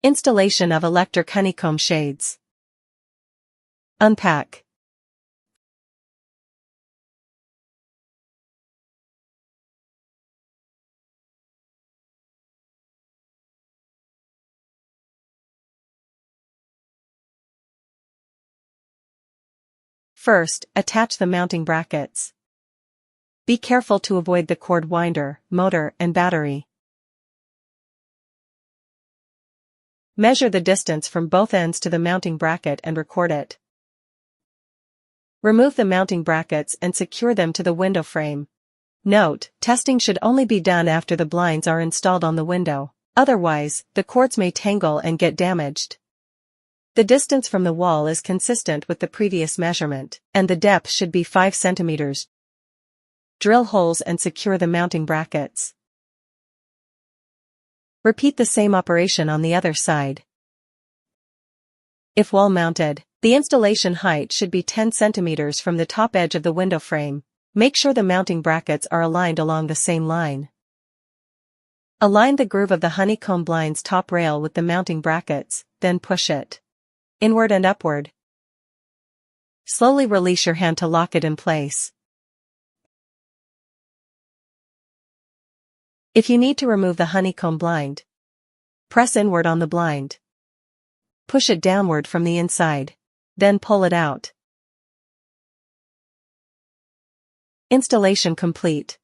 Installation of electric honeycomb shades. Unpack. First, attach the mounting brackets. Be careful to avoid the cord winder, motor, and battery. Measure the distance from both ends to the mounting bracket and record it. Remove the mounting brackets and secure them to the window frame. Note, testing should only be done after the blinds are installed on the window, otherwise, the cords may tangle and get damaged. The distance from the wall is consistent with the previous measurement, and the depth should be 5 centimeters. Drill holes and secure the mounting brackets. Repeat the same operation on the other side. If wall-mounted, the installation height should be 10 centimeters from the top edge of the window frame. Make sure the mounting brackets are aligned along the same line. Align the groove of the honeycomb blind's top rail with the mounting brackets, then push it inward and upward. Slowly release your hand to lock it in place. If you need to remove the honeycomb blind, press inward on the blind. Push it downward from the inside. Then pull it out. Installation complete.